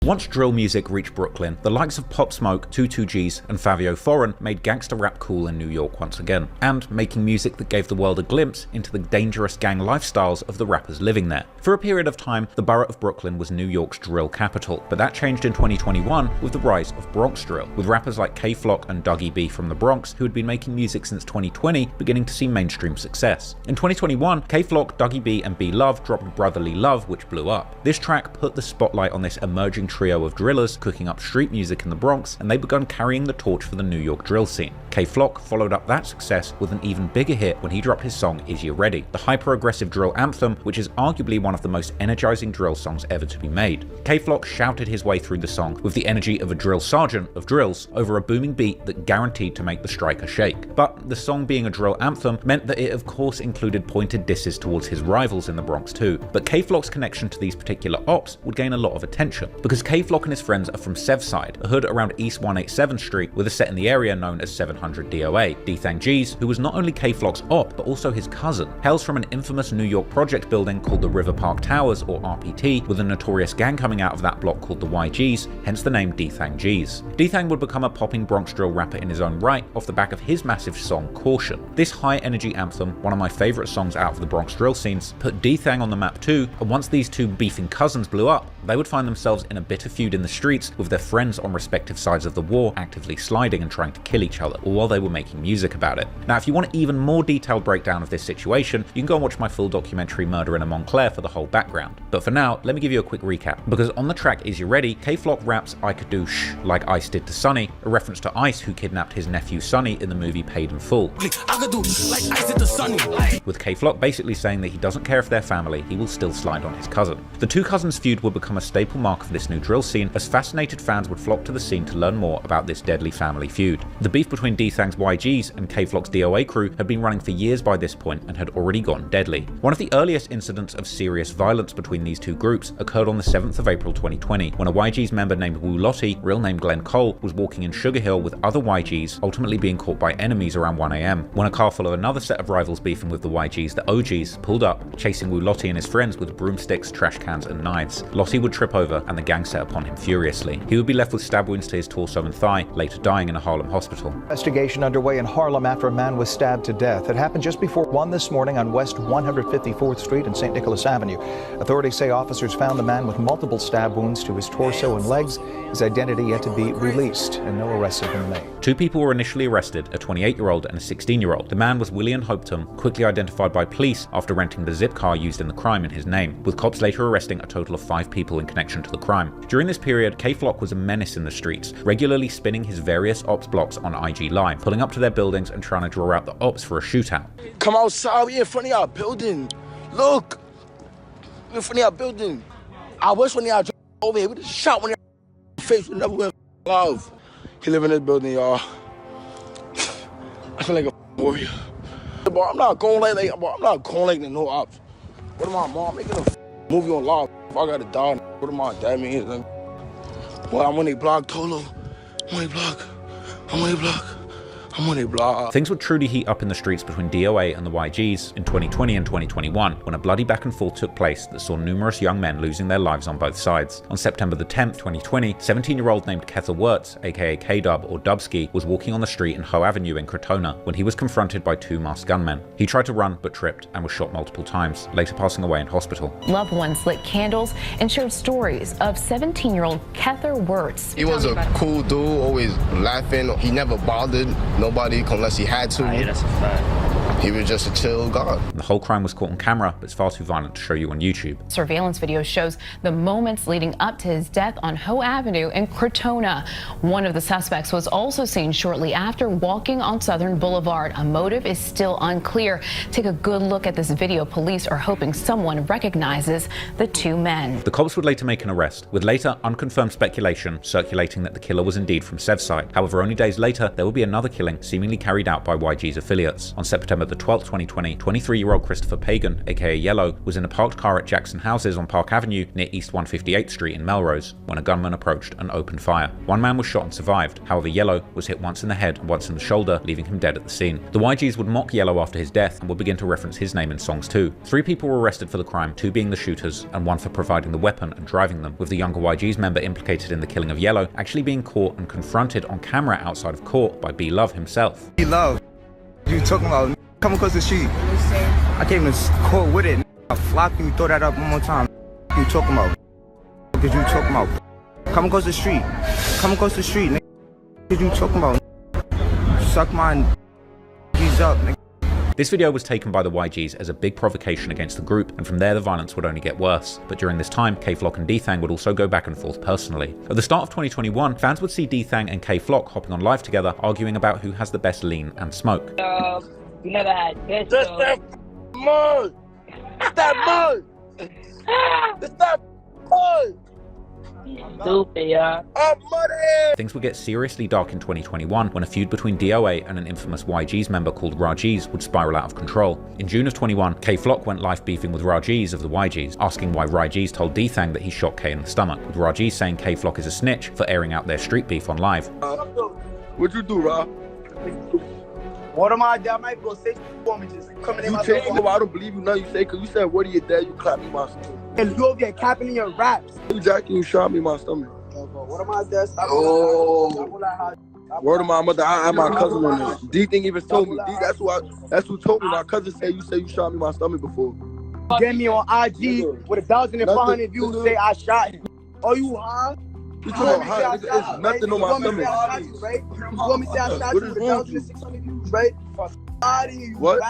Once drill music reached Brooklyn, the likes of Pop Smoke, 22Gs, and Fabio Foreign made gangster rap cool in New York once again, and making music that gave the world a glimpse into the dangerous gang lifestyles of the rappers living there. For a period of time, the borough of Brooklyn was New York's drill capital, but that changed in 2021 with the rise of Bronx drill, with rappers like Flock and Dougie B from the Bronx, who had been making music since 2020, beginning to see mainstream success. In 2021, Flock, Dougie B, and B Love dropped Brotherly Love, which blew up. This track put the spotlight on this emerging trio of drillers cooking up street music in the Bronx, and they begun carrying the torch for the New York drill scene. Flock followed up that success with an even bigger hit when he dropped his song Is You Ready, the hyper-aggressive drill anthem, which is arguably one of the most energizing drill songs ever to be made. Flock shouted his way through the song with the energy of a drill sergeant of drills over a booming beat that guaranteed to make the striker shake. But the song being a drill anthem meant that it of course included pointed disses towards his rivals in the Bronx too, but Flock's connection to these particular ops would gain a lot of attention, because Flock and his friends are from Sevside, a hood around East 187th Street with a set in the area known as 700 DOA. Dthang G's, who was not only Flock's op but also his cousin, hails from an infamous New York project building called the River Park Towers, or RPT, with a notorious gang coming out of that block called the YGs, hence the name Dthang G's. Dthang would become a popping Bronx drill rapper in his own right off the back of his massive song Caution. This high energy anthem, one of my favourite songs out of the Bronx drill scenes, put Dthang on the map too, and once these two beefing cousins blew up, they would find themselves in a bitter feud in the streets with their friends on respective sides of the war actively sliding and trying to kill each other, all while they were making music about it. Now, if you want an even more detailed breakdown of this situation, you can go and watch my full documentary Murder in a Montclair for the whole background. But for now, let me give you a quick recap, because on the track Is You Ready, Flock raps I could do shh like Ice did to Sonny, a reference to Ice who kidnapped his nephew Sonny in the movie Paid in Full. I could do like Ice did to Sonny. With Flock basically saying that he doesn't care if they're family, he will still slide on his cousin. The two cousins' feud would become a staple mark of this new drill scene, as fascinated fans would flock to the scene to learn more about this deadly family feud. The beef between Dthang's YGs and Flock's DOA crew had been running for years by this point and had already gone deadly. One of the earliest incidents of serious violence between these two groups occurred on the 7th of April 2020, when a YG's member named Wu Lottie, real name Glenn Cole, was walking in Sugar Hill with other YGs, ultimately being caught by enemies around 1 AM, when a car full of another set of rivals beefing with the YGs, the OGs, pulled up, chasing Wu Lottie and his friends with broomsticks, trash cans, and knives. Lottie would trip over and the gang set upon him furiously. He would be left with stab wounds to his torso and thigh, later dying in a Harlem hospital. Investigation underway in Harlem after a man was stabbed to death. It happened just before 1 this morning on West 154th Street and St. Nicholas Avenue. Authorities say officers found the man with multiple stab wounds to his torso and legs. His identity yet to be released, and no arrests have been made. Two people were initially arrested, a 28-year-old and a 16-year-old. The man was William Hopetoun, quickly identified by police after renting the zip car used in the crime in his name, with cops later arresting a total of 5 people in connection to the crime. During this period, Flock was a menace in the streets, regularly spinning his various ops blocks on IG Live, pulling up to their buildings and trying to draw out the ops for a shootout. Come outside, we in front of our building. Look, we in front of our building. I wish when y'all over here, we just shot when y'all face, we never went love. He live in this building, y'all. I feel like a warrior. Bro, I'm not going like no ops. What am I, mom? Making a movie on live. If I gotta die, what am I, that means? Well, I'm on a block, Tolo. I'm on a block. I'm on a block. I'm on a block. Things would truly heat up in the streets between DOA and the YGs in 2020 and 2021, when a bloody back and forth took place that saw numerous young men losing their lives on both sides. On September the 10th, 2020, 17-year-old named Kethel Wirtz, aka K-Dub or Dubski, was walking on the street in Hoe Avenue in Crotona when he was confronted by 2 masked gunmen. He tried to run but tripped and was shot multiple times, later passing away in hospital. Loved ones lit candles and shared stories of 17-year-old Kethel Wirtz. He was a cool dude, always laughing. He never bothered nobody unless he had to. Yeah, that's a fact. He was just a chill guy. The whole crime was caught on camera, but it's far too violent to show you on YouTube. Surveillance video shows the moments leading up to his death on Hoe Avenue in Crotona. One of the suspects was also seen shortly after walking on Southern Boulevard. A motive is still unclear. Take a good look at this video. Police are hoping someone recognizes the 2 men. The cops would later make an arrest, with later unconfirmed speculation circulating that the killer was indeed from Sevside. However, only days later, there would be another killing seemingly carried out by YG's affiliates. On September the 12th, 2020, 23-year-old Christopher Pagan, aka Yellow, was in a parked car at Jackson Houses on Park Avenue near East 158th Street in Melrose when a gunman approached and opened fire. One man was shot and survived. However, Yellow was hit once in the head and once in the shoulder, leaving him dead at the scene. The YGs would mock Yellow after his death and would begin to reference his name in songs too. 3 people were arrested for the crime, 2 being the shooters and 1 for providing the weapon and driving them, with the younger YGs member implicated in the killing of Yellow actually being caught and confronted on camera outside of court by B Love himself. B Love, you talking about come across the street? I came to court with it. Flock, you throw that up one more time. You talking about? What you talking about? Come across the street. Come across the street. What you talking about? Suck my G's up. This video was taken by the YGs as a big provocation against the group, and from there the violence would only get worse. But during this time, Flock and Dthang would also go back and forth personally. At the start of 2021, fans would see Dthang and Flock hopping on live together, arguing about who has the best lean and smoke. You never had this. That's that mud! It's that mud! It's that mud! Stupid, yeah. I'm muddy! Things would get seriously dark in 2021 when a feud between DOA and an infamous YGs member called Rajiz would spiral out of control. In June of 21, Flock went live beefing with Rajiz of the YGs, asking why Rajiz told Dthang that he shot K in the stomach, with Rajiz saying Flock is a snitch for airing out their street beef on live. What'd you do, Ra? What am I? I might go say for me, just coming in my face. I don't believe you, nothing you say, because you said, what are you dead? You clapped me in my stomach. And you over there capping in your raps. Exactly, you shot me in my stomach. What am I dead? Word of my mother, I my cousin on this. D-Thing even told me. That's who told me. My cousin said you shot me in my stomach before. Get me on IG with 1,500 views, say I shot him. Are you high? You talking about high? It's nothing on my stomach. You want me to say I shot you with 1,600 views, right? What?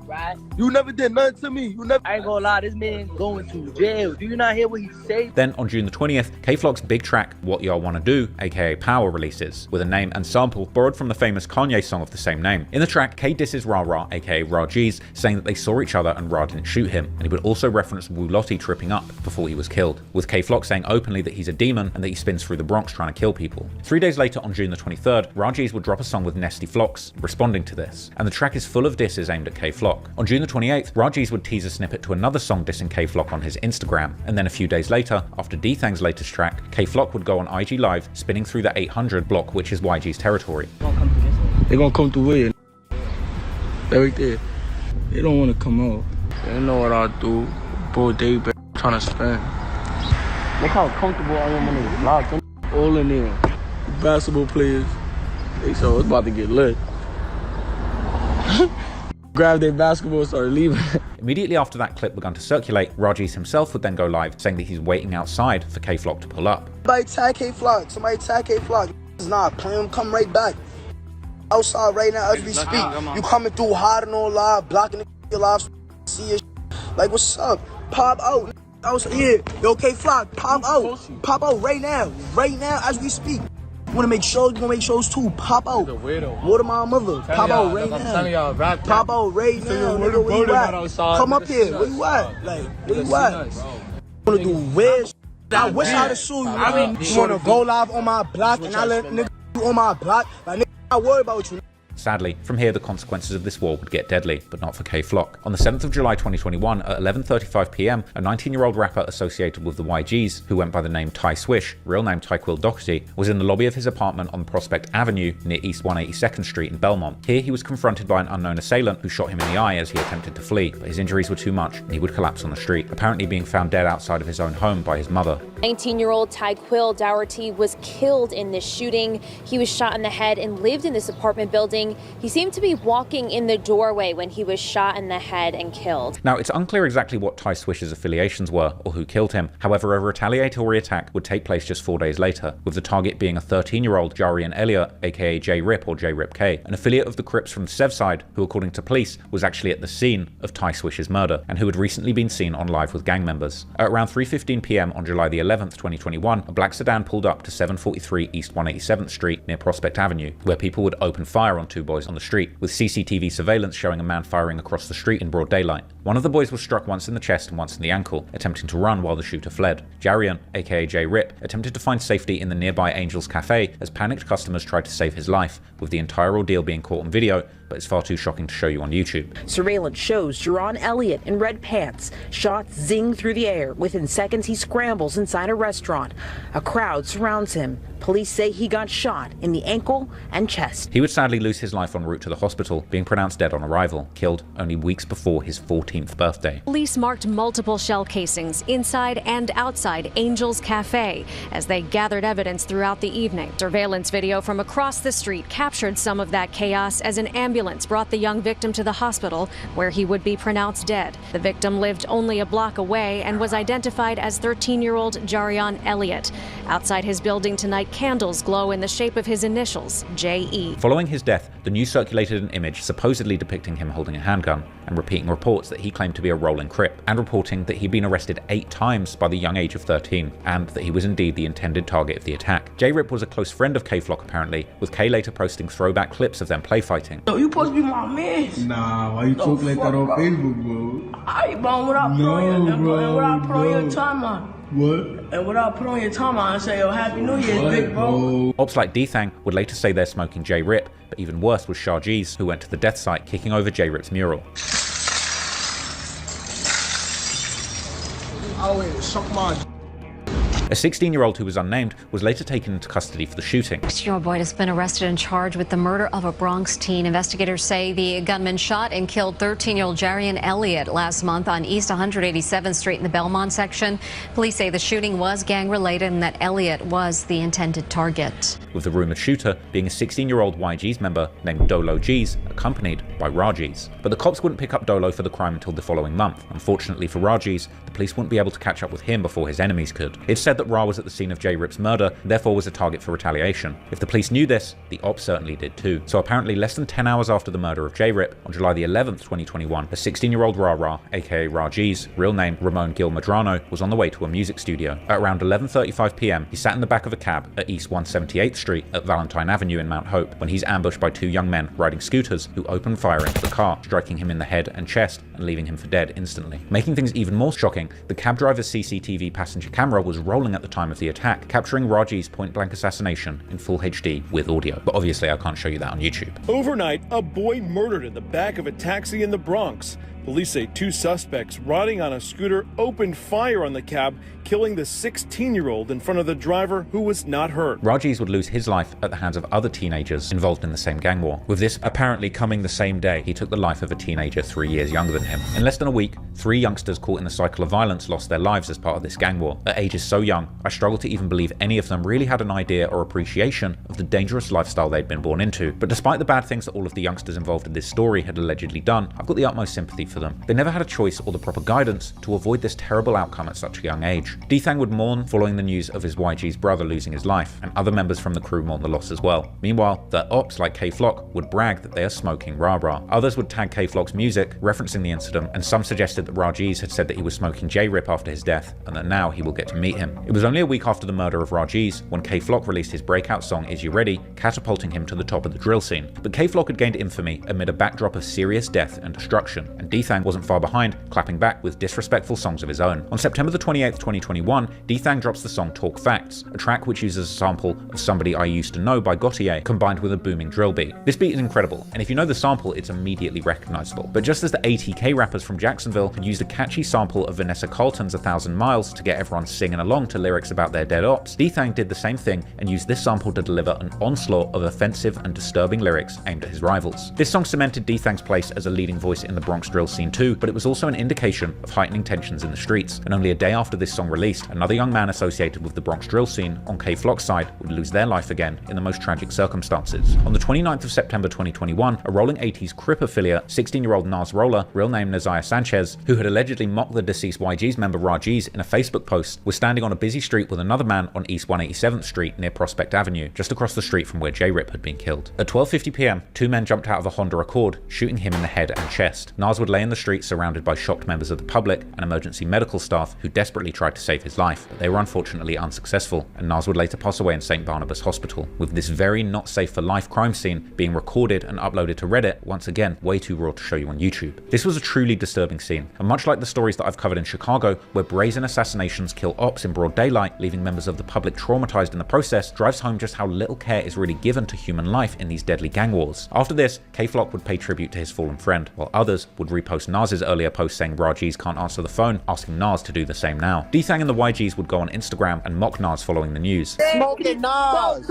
Right? You never did nothing to me. You never. I ain't gonna lie, this man going to jail. Do you not hear what he say? Then on June the 20th, Flock's big track What Y'all Wanna Do, aka Power, releases, with a name and sample borrowed from the famous Kanye song of the same name. In the track, K disses Ra Ra, aka Rajiz, saying that they saw each other and Ra didn't shoot him, and he would also reference Wu Lottie tripping up before he was killed, with Flock saying openly that he's a demon and that he spins through the Bronx trying to kill people. 3 days later, on June the 23rd, Rajiz would drop a song with Nesty Flocks, responding to this, and the track is full of disses aimed at Flock. On June the 28th, Rajiz would tease a snippet to another song dissing Flock on his Instagram, and then a few days later, after Dthang's latest track, Flock would go on IG Live, spinning through the 800 block, which is YG's territory. They gonna come through with it. Right there. They don't wanna come out. They know what I do. Bro, they be trying to spin. Look how comfortable I am on these vlogs. All in there. Basketball players. They said it's about to get lit. Grab their basketball and started leaving. Immediately after that clip began to circulate, Rajiz himself would then go live, saying that he's waiting outside for Flock to pull up. Somebody tag Flock. Somebody tag Flock. It's not playing. Come right back. Outside right now as we speak. You coming through hiding on live, blocking your live. See your like what's up? Pop out. Outside here. Yo, Flock. Pop out. Pop out right now. Right now as we speak. You wanna make shows? You gonna make shows too? Pop out. Water my mother. Pop out right now. Pop out right now. Nigga, where you at? Come up here. Where you at? Like, where you at? You wanna do weird? I wish I'd have sued you. You wanna go live on my block and I let nigga on my block? Like, nigga, I worry about you. Sadly, from here the consequences of this war would get deadly, but not for Flock. On the 7th of July 2021 at 11:35 PM, a 19-year-old rapper associated with the YGs, who went by the name Ty Swish, real name Tyquil Doherty, was in the lobby of his apartment on Prospect Avenue near East 182nd Street in Belmont. Here he was confronted by an unknown assailant who shot him in the eye as he attempted to flee, but his injuries were too much and he would collapse on the street, apparently being found dead outside of his own home by his mother. 19-year-old Tyquil Doherty was killed in this shooting. He was shot in the head and lived in this apartment building. He seemed to be walking in the doorway when he was shot in the head and killed. Now, it's unclear exactly what Ty Swish's affiliations were or who killed him. However, a retaliatory attack would take place just 4 days later, with the target being a 13-year-old Jarian Elliott, aka J-Rip or J-Rip-K, an affiliate of the Crips from the Sev side, who according to police was actually at the scene of Ty Swish's murder, and who had recently been seen on live with gang members. At around 3:15 PM on July the 11th, 2021, a black sedan pulled up to 743 East 187th Street near Prospect Avenue, where people would open fire on 2 boys on the street, with CCTV surveillance showing a man firing across the street in broad daylight. One of the boys was struck once in the chest and once in the ankle, attempting to run while the shooter fled. Jarian, aka J-Rip, attempted to find safety in the nearby Angels Cafe as panicked customers tried to save his life, with the entire ordeal being caught on video, but it's far too shocking to show you on YouTube. Surveillance shows Jerron Elliott in red pants. Shots zing through the air. Within seconds, he scrambles inside a restaurant. A crowd surrounds him. Police say he got shot in the ankle and chest. He would sadly lose his life en route to the hospital, being pronounced dead on arrival, killed only weeks before his 14th birthday. Police marked multiple shell casings inside and outside Angels Cafe as they gathered evidence throughout the evening. Surveillance video from across the street captured some of that chaos as an ambulance brought the young victim to the hospital, where he would be pronounced dead. The victim lived only a block away and was identified as 13-year-old Jarian Elliott. Outside his building tonight, candles glow in the shape of his initials, J.E. Following his death, the news circulated an image supposedly depicting him holding a handgun and repeating reports that he claimed to be a rolling crip, and reporting that he'd been arrested 8 times by the young age of 13, and that he was indeed the intended target of the attack. J-Rip was a close friend of K-Flock apparently, with K later posting throwback clips of them play fighting. Yo, you supposed to be my man. Nah, why you talk like that on Facebook, bro? Alright, bro, what I put on your timeline? What? And what I put on your timeline and say, yo, Happy New Year, big bro. Ops like Dthang would later say they're smoking J-Rip, but even worse was Sharjeez, who went to the death site kicking over J-Rip's mural. Oh, wait, suck my. A 16-year-old who was unnamed was later taken into custody for the shooting. 16-year-old boy has been arrested and charged with the murder of a Bronx teen. Investigators say the gunman shot and killed 13-year-old Jarian Elliott last month on East 187th Street in the Belmont section. Police say the shooting was gang-related and that Elliott was the intended target. With the rumored shooter being a 16-year-old YG's member named Dolo G's, accompanied by Raji's. But the cops wouldn't pick up Dolo for the crime until the following month. Unfortunately for Raji's, the police wouldn't be able to catch up with him before his enemies could. It's said that Ra was at the scene of J-Rip's murder, therefore was a target for retaliation. If the police knew this, the ops certainly did too. So apparently less than 10 hours after the murder of J-Rip, on July the 11th, 2021, a 16-year-old Ra, aka Raji's, real name Ramon Gil Medrano, was on the way to a music studio. At around 11:35 p.m, he sat in the back of a cab at East 178th Street at Valentine Avenue in Mount Hope, when he's ambushed by 2 young men riding scooters who opened fire into the car, striking him in the head and chest and leaving him for dead instantly. Making things even more shocking, the cab driver's CCTV passenger camera was rolling at the time of the attack, capturing Raji's point-blank assassination in full HD with audio. But obviously I can't show you that on YouTube. Overnight, a boy murdered in the back of a taxi in the Bronx. Police say 2 suspects riding on a scooter opened fire on the cab, killing the 16-year-old in front of the driver, who was not hurt. Raji's would lose his life at the hands of other teenagers involved in the same gang war, with this apparently coming the same day he took the life of a teenager 3 years younger than him. In less than a week, 3 youngsters caught in the cycle of violence lost their lives as part of this gang war. At ages so young, I struggle to even believe any of them really had an idea or appreciation of the dangerous lifestyle they'd been born into. But despite the bad things that all of the youngsters involved in this story had allegedly done, I've got the utmost sympathy for them. They never had a choice or the proper guidance to avoid this terrible outcome at such a young age. Dthang would mourn following the news of his YG's brother losing his life, and other members from the crew mourned the loss as well. Meanwhile, the ops like K-Flock would brag that they are smoking Ra. Others would tag K-Flock's music, referencing the incident, and some suggested that Raji's had said that he was smoking J-Rip after his death, and that now he will get to meet him. It was only a week after the murder of Raji's when K-Flock released his breakout song Is You Ready, catapulting him to the top of the drill scene. But K-Flock had gained infamy amid a backdrop of serious death and destruction, and Dthang wasn't far behind, clapping back with disrespectful songs of his own. On September the 28th, 2021, Dthang drops the song Talk Facts, a track which uses a sample of Somebody I Used to Know by Gautier, combined with a booming drill beat. This beat is incredible, and if you know the sample, it's immediately recognizable. But just as the ATK rappers from Jacksonville had used a catchy sample of Vanessa Carlton's 1,000 Miles to get everyone singing along to lyrics about their dead ops, Dthang did the same thing and used this sample to deliver an onslaught of offensive and disturbing lyrics aimed at his rivals. This song cemented Dthang's place as a leading voice in the Bronx drill scene too, but it was also an indication of heightening tensions in the streets. And only a day after this song released, another young man associated with the Bronx drill scene on K-Flock's side would lose their life again in the most tragic circumstances. On the 29th of September 2021, a Rolling 80s Crip affiliate, 16-year-old Nas Roller, real name Naziah Sanchez, who had allegedly mocked the deceased YG's member Raji's in a Facebook post, was standing on a busy street with another man on East 187th Street near Prospect Avenue, just across the street from where J-Rip had been killed. At 12:50 p.m, 2 men jumped out of a Honda Accord, shooting him in the head and chest. Nas would later lay in the street surrounded by shocked members of the public and emergency medical staff who desperately tried to save his life, but they were unfortunately unsuccessful, and Nas would later pass away in St. Barnabas Hospital, with this very not safe for life crime scene being recorded and uploaded to Reddit, once again way too raw to show you on YouTube. This was a truly disturbing scene, and much like the stories that I've covered in Chicago, where brazen assassinations kill ops in broad daylight, leaving members of the public traumatized in the process, drives home just how little care is really given to human life in these deadly gang wars. After this, K-Flock would pay tribute to his fallen friend, while others would repost Nas's earlier post saying Raji's can't answer the phone, asking Nas to do the same now. Dthang and the YGs would go on Instagram and mock Nas following the news. Smoking Nas!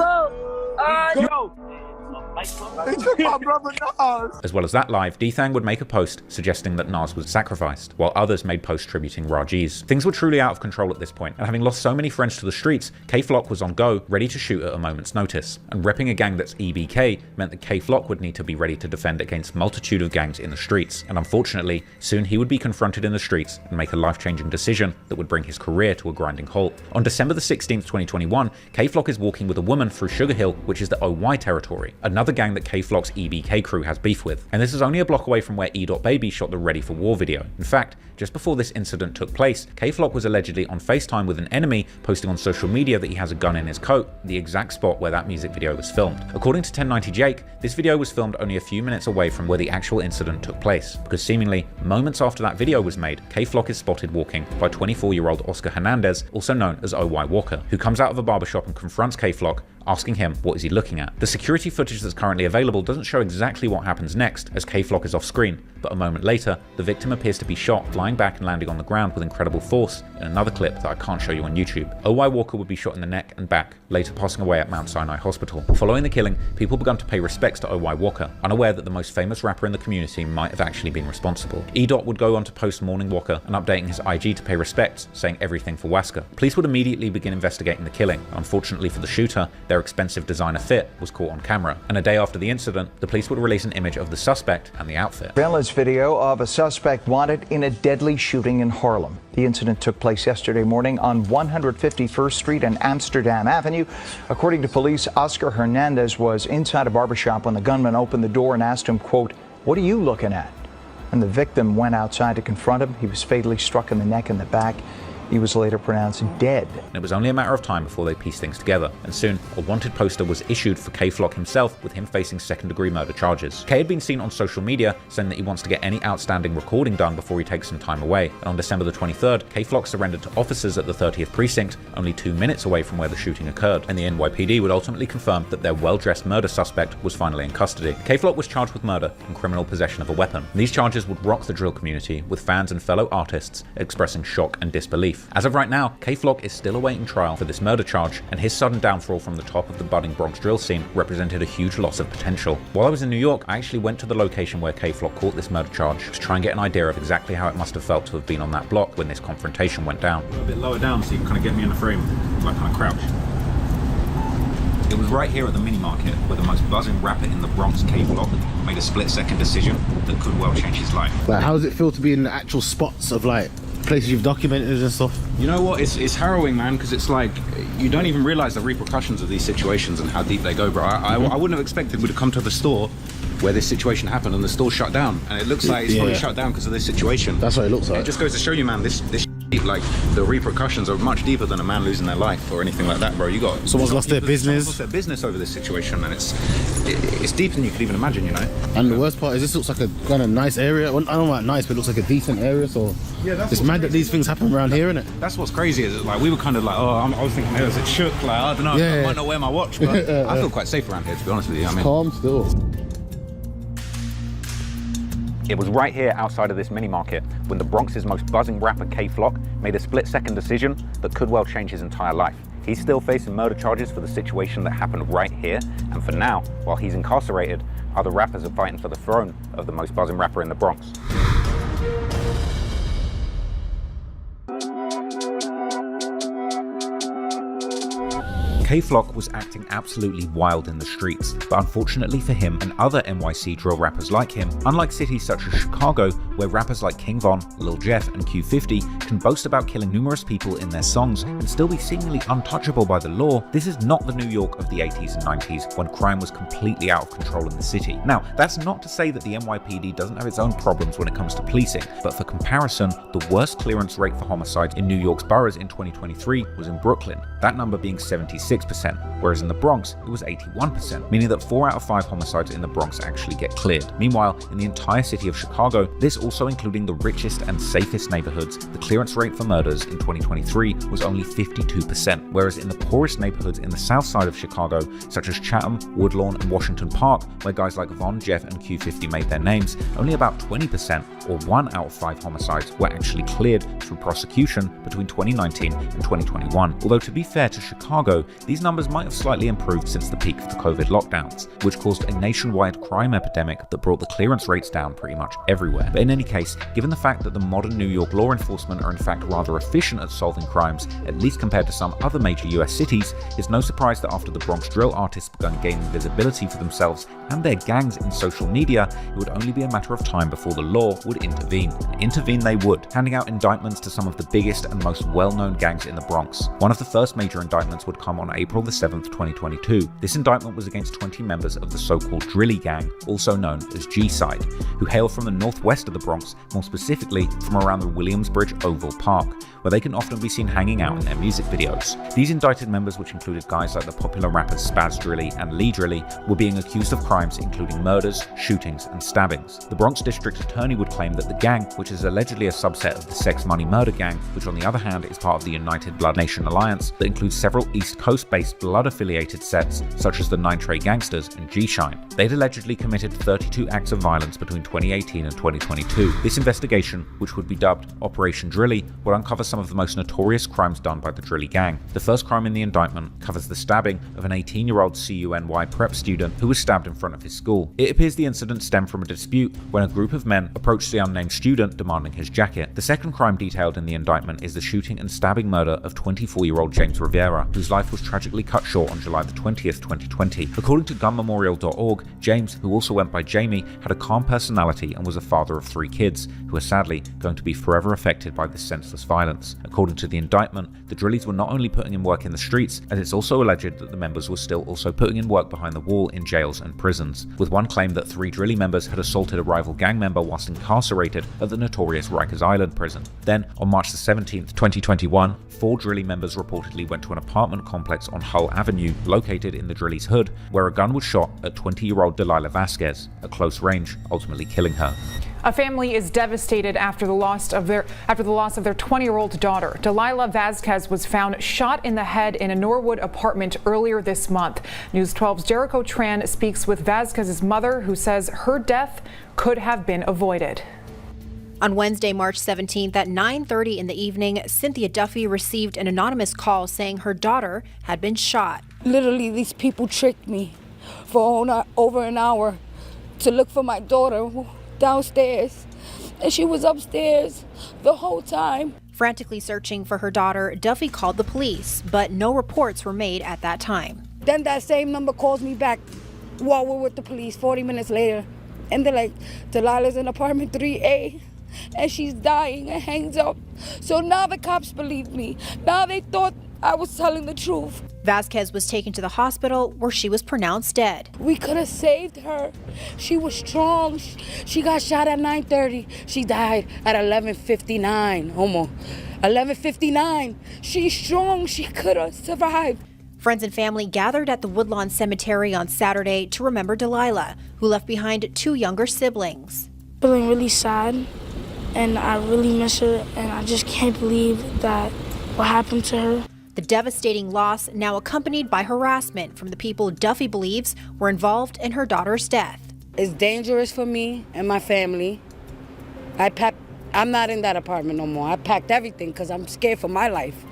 As well as that live, Dthang would make a post suggesting that Nas was sacrificed, while others made posts tributing Raji's. Things were truly out of control at this point, and having lost so many friends to the streets, K-Flock was on go, ready to shoot at a moment's notice. And repping a gang that's EBK meant that K-Flock would need to be ready to defend against a multitude of gangs in the streets, and unfortunately, soon he would be confronted in the streets and make a life-changing decision that would bring his career to a grinding halt. On December the 16th, 2021, K-Flock is walking with a woman through Sugar Hill, which is the OY territory, another gang that K-Flock's EBK crew has beef with. And this is only a block away from where E.Baby shot the Ready for War video. In fact, just before this incident took place, K-Flock was allegedly on FaceTime with an enemy, posting on social media that he has a gun in his coat, the exact spot where that music video was filmed. According to 1090 Jake, this video was filmed only a few minutes away from where the actual incident took place, because seemingly moments after that video was made, K-Flock is spotted walking by 24-year-old Oscar Hernandez, also known as OY Walker, who comes out of a barbershop and confronts K-Flock, asking him what is he looking at. The security footage that's currently available doesn't show exactly what happens next, as K-Flock is off screen, but a moment later, the victim appears to be shot, flying back and landing on the ground with incredible force in another clip that I can't show you on YouTube. OY Walker would be shot in the neck and back, later passing away at Mount Sinai Hospital. Following the killing, people began to pay respects to OY Walker, unaware that the most famous rapper in the community might have actually been responsible. E-Dot would go on to post mourning Walker and updating his IG to pay respects, saying everything for Waska. Police would immediately begin investigating the killing. Unfortunately for the shooter, their expensive designer fit was caught on camera, and a day after the incident, the police would release an image of the suspect and the outfit. Surveillance video of a suspect wanted in a deadly shooting in Harlem. The incident took place yesterday morning on 151st Street and Amsterdam Avenue. According to police, Oscar Hernandez was inside a barbershop when the gunman opened the door and asked him, quote, "What are you looking at?" And the victim went outside to confront him. He was fatally struck in the neck and the back. He was later pronounced dead. And it was only a matter of time before they pieced things together, and soon a wanted poster was issued for K-Flock himself, with him facing second-degree murder charges. K had been seen on social media saying that he wants to get any outstanding recording done before he takes some time away, and on December the 23rd, K-Flock surrendered to officers at the 30th Precinct, only 2 minutes away from where the shooting occurred, and the NYPD would ultimately confirm that their well-dressed murder suspect was finally in custody. K-Flock was charged with murder and criminal possession of a weapon. And these charges would rock the drill community, with fans and fellow artists expressing shock and disbelief. As of right now, K-Flock is still awaiting trial for this murder charge, and his sudden downfall from the top of the budding Bronx drill scene represented a huge loss of potential. While I was in New York, I actually went to the location where K-Flock caught this murder charge to try and get an idea of exactly how it must have felt to have been on that block when this confrontation went down. A bit lower down so you can kind of get me in the frame, like kind of crouch. It was right here at the mini market where the most buzzing rapper in the Bronx, K-Flock, made a split-second decision that could well change his life. Like, how does it feel to be in the actual spots of like places you've documented and stuff? You know what, it's harrowing, man, because it's like you don't even realize the repercussions of these situations and how deep they go, bro. I wouldn't have expected we'd have come to the store where this situation happened and the store shut down, and it looks like it's probably shut down because of this situation. That's what it looks like. It just goes to show you, man, this like the repercussions are much deeper than a man losing their life or anything like that, bro. You got someone's lost their business. Someone's lost their business over this situation, and it's deeper than you could even imagine, you know. And the worst part is this looks like a kind of nice area. Well, I don't know about nice, but it looks like a decent area. So yeah, that's it's mad that these things happen around here, isn't it? That's what's crazy. Is like we were kind of like, I was thinking, is it shook? Like I don't know, I might not wear my watch, but I feel quite safe around here, to be honest with you. I mean, calm still. It was right here outside of this mini market when the Bronx's most buzzing rapper K-Flock made a split-second decision that could well change his entire life. He's still facing murder charges for the situation that happened right here, and for now, while he's incarcerated, other rappers are fighting for the throne of the most buzzing rapper in the Bronx. K-Flock was acting absolutely wild in the streets, but unfortunately for him and other NYC drill rappers like him, unlike cities such as Chicago, where rappers like King Von, Lil Jeff, and Q50 can boast about killing numerous people in their songs and still be seemingly untouchable by the law, this is not the New York of the 80s and 90s when crime was completely out of control in the city. Now, that's not to say that the NYPD doesn't have its own problems when it comes to policing, but for comparison, the worst clearance rate for homicides in New York's boroughs in 2023 was in Brooklyn, that number being 76%, whereas in the Bronx it was 81%, meaning that 4 out of 5 homicides in the Bronx actually get cleared. Meanwhile, in the entire city of Chicago, this also including the richest and safest neighborhoods, the clearance rate for murders in 2023 was only 52%, whereas in the poorest neighborhoods in the south side of Chicago, such as Chatham, Woodlawn, and Washington Park, where guys like Von, Jeff, and Q50 made their names, only about 20%, or 1 out of 5 homicides, were actually cleared through prosecution between 2019 and 2021. Although to be fair to Chicago, these numbers might have slightly improved since the peak of the COVID lockdowns, which caused a nationwide crime epidemic that brought the clearance rates down pretty much everywhere. But in any case, given the fact that the modern New York law enforcement are in fact rather efficient at solving crimes, at least compared to some other major US cities, it's no surprise that after the Bronx drill artists began gaining visibility for themselves and their gangs in social media, it would only be a matter of time before the law would intervene. And intervene they would, handing out indictments to some of the biggest and most well-known gangs in the Bronx. One of the first major indictments would come on April the 7th, 2022. This indictment was against 20 members of the so-called Drilly gang, also known as G-Side, who hail from the northwest of the Bronx, more specifically from around the Williamsbridge Oval Park, where they can often be seen hanging out in their music videos. These indicted members, which included guys like the popular rappers Spaz Drilly and Lee Drilly, were being accused of crimes including murders, shootings, and stabbings. The Bronx District Attorney would claim that the gang, which is allegedly a subset of the Sex Money Murder Gang, which on the other hand is part of the United Blood Nation Alliance that includes several East Coast-based blood-affiliated sets such as the 9 Trey Gangsters and G-Shine. They'd allegedly committed 32 acts of violence between 2018 and 2022. This investigation, which would be dubbed Operation Drilly, would uncover some of the most notorious crimes done by the Drilly gang. The first crime in the indictment covers the stabbing of an 18-year-old CUNY prep student who was stabbed in front of his school. It appears the incident stemmed from a dispute when a group of men approached the unnamed student demanding his jacket. The second crime detailed in the indictment is the shooting and stabbing murder of 24-year-old James Rivera, whose life was tragically cut short on July the 20th, 2020. According to gunmemorial.org, James, who also went by Jamie, had a calm personality and was a father of 3 kids, who are sadly going to be forever affected by this senseless violence. According to the indictment, the Drillies were not only putting in work in the streets, as it's also alleged that the members were still also putting in work behind the wall in jails and prisons, with one claim that 3 Drilly members had assaulted a rival gang member whilst incarcerated at the notorious Rikers Island prison. Then, on March the 17th, 2021, 4 Drilly members reportedly went to an apartment complex on Hull Avenue, located in the Drillies' hood, where a gun was shot at 20-year-old Delilah Vasquez at close range, ultimately killing her. A family is devastated after the loss of their 20-year-old daughter. Delilah Vasquez was found shot in the head in a Norwood apartment earlier this month. News 12's Jericho Tran speaks with Vasquez's mother, who says her death could have been avoided. On Wednesday, March 17th at 9:30 in the evening, Cynthia Duffy received an anonymous call saying her daughter had been shot. Literally, these people tricked me for over an hour to look for my daughter downstairs, and she was upstairs the whole time. Frantically searching for her daughter, Duffy called the police, but no reports were made at that time. Then that same number calls me back while we're with the police 40 minutes later, and they're like, Delilah's in apartment 3A, and she's dying, and hangs up. So now the cops believed me. Now they thought I was telling the truth. Vasquez was taken to the hospital where she was pronounced dead. We could have saved her. She was strong. She got shot at 9:30. She died at 11:59, almost. 11:59. She's strong. She could have survived. Friends and family gathered at the Woodlawn Cemetery on Saturday to remember Delilah, who left behind 2 younger siblings. Feeling really sad, and I really miss her, and I just can't believe that what happened to her. The devastating loss now accompanied by harassment from the people Duffy believes were involved in her daughter's death. It's dangerous for me and my family. I'm not in that apartment no more. I packed everything because I'm scared for my life.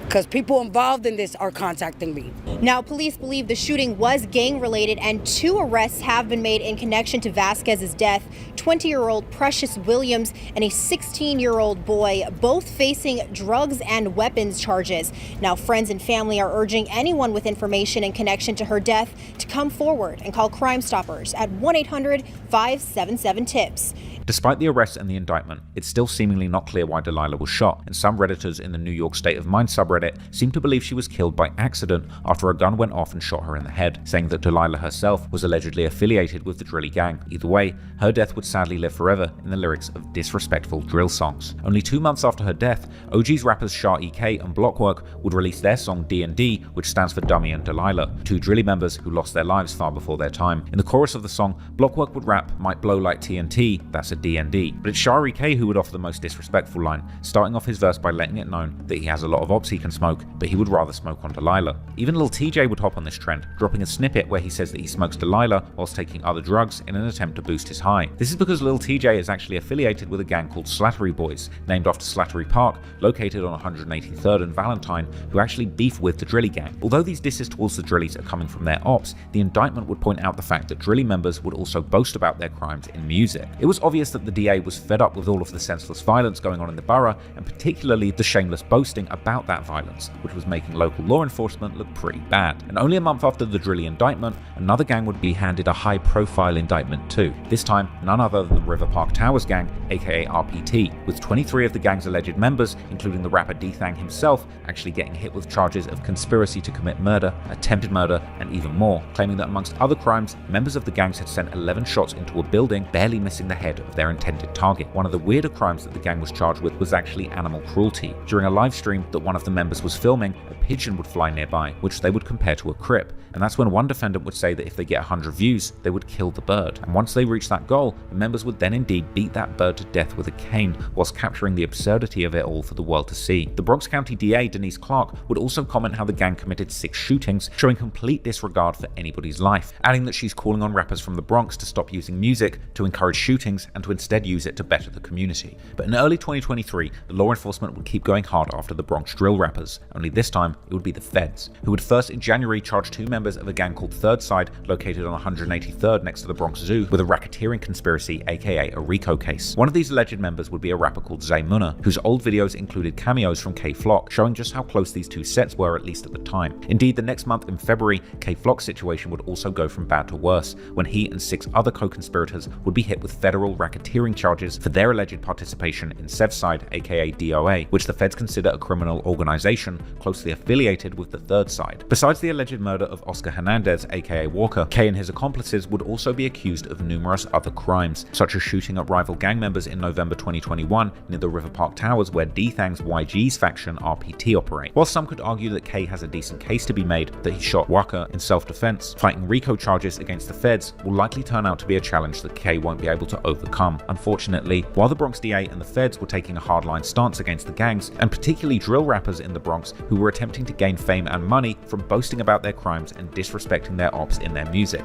because people involved in this are contacting me. Now, police believe the shooting was gang-related and 2 arrests have been made in connection to Vasquez's death. 20-year-old Precious Williams and a 16-year-old boy, both facing drugs and weapons charges. Now, friends and family are urging anyone with information in connection to her death to come forward and call Crime Stoppers at 1-800-577-TIPS. Despite the arrest and the indictment, it's still seemingly not clear why Delilah was shot, and some Redditors in the New York State of Mind subreddit seem to believe she was killed by accident after a gun went off and shot her in the head, saying that Delilah herself was allegedly affiliated with the Drilly gang. Either way, her death would sadly live forever in the lyrics of disrespectful drill songs. Only 2 months after her death, OG's rappers Shah EK and Blockwork would release their song D&D, which stands for Dummy and Delilah, 2 Drilly members who lost their lives far before their time. In the chorus of the song, Blockwork would rap "Might blow like TNT," that's a D&D, but it's Shah EK who would offer the most disrespectful line, starting off his verse by letting it known that he has a lot of ops he can smoke, but he would rather smoke on Delilah. Even Lil TJ would hop on this trend, dropping a snippet where he says that he smokes Delilah whilst taking other drugs in an attempt to boost his high. This is because Lil TJ is actually affiliated with a gang called Slattery Boys, named after Slattery Park, located on 183rd and Valentine, who actually beef with the Drilly gang. Although these disses towards the Drillies are coming from their ops, the indictment would point out the fact that Drilly members would also boast about their crimes in music. It was obvious that the DA was fed up with all of the senseless violence going on in the borough, and particularly the shameless boasting about that violence, which was making local law enforcement look pretty bad. And only a month after the Drilly indictment, another gang would be handed a high-profile indictment too. This time, none other than the River Park Towers gang, aka RPT, with 23 of the gang's alleged members, including the rapper Dthang himself, actually getting hit with charges of conspiracy to commit murder, attempted murder, and even more, claiming that amongst other crimes, members of the gangs had sent 11 shots into a building, barely missing the head of their intended target. One of the weirder crimes that the gang was charged with was actually animal cruelty. During a live stream that one of the members was filming, a pigeon would fly nearby, which they would compare to a crip, and that's when one defendant would say that if they get 100 views, they would kill the bird. And once they reached that goal, the members would then indeed beat that bird to death with a cane, whilst capturing the absurdity of it all for the world to see. The Bronx County DA, Denise Clark, would also comment how the gang committed 6 shootings, showing complete disregard for anybody's life, adding that she's calling on rappers from the Bronx to stop using music to encourage shootings and to instead use it to better the community. But in early 2023, the law enforcement would keep going hard after the Bronx drill rappers, only this time it would be the feds, who would first in January charge 2 members of a gang called Third Side, located on 183rd next to the Bronx Zoo, with a racketeering conspiracy, aka a RICO case. One of these alleged members would be a rapper called Zay Munna, whose old videos included cameos from K-Flock, showing just how close these 2 sets were, at least at the time. Indeed, the next month in February, K-Flock's situation would also go from bad to worse, when he and 6 other co-conspirators would be hit with federal racketeering charges for their alleged participation in Sevside, aka DOA, which the feds consider a criminal organization closely affiliated with the Third Side. Besides the alleged murder of Oscar Hernandez, aka Walker, K and his accomplices would also be accused of numerous other crimes, such as shooting up rival gang members in November 2021 near the River Park Towers where Dthang's YG's faction RPT operate. While some could argue that K has a decent case to be made that he shot Walker in self-defense, fighting RICO charges against the feds will likely turn out to be a challenge that K won't be able to overcome. Unfortunately, while the Bronx DA and the feds were taking a hardline stance against the gangs, and particularly drill rappers in the Bronx who were attempting to gain fame and money from boasting about their crimes and disrespecting their ops in their music,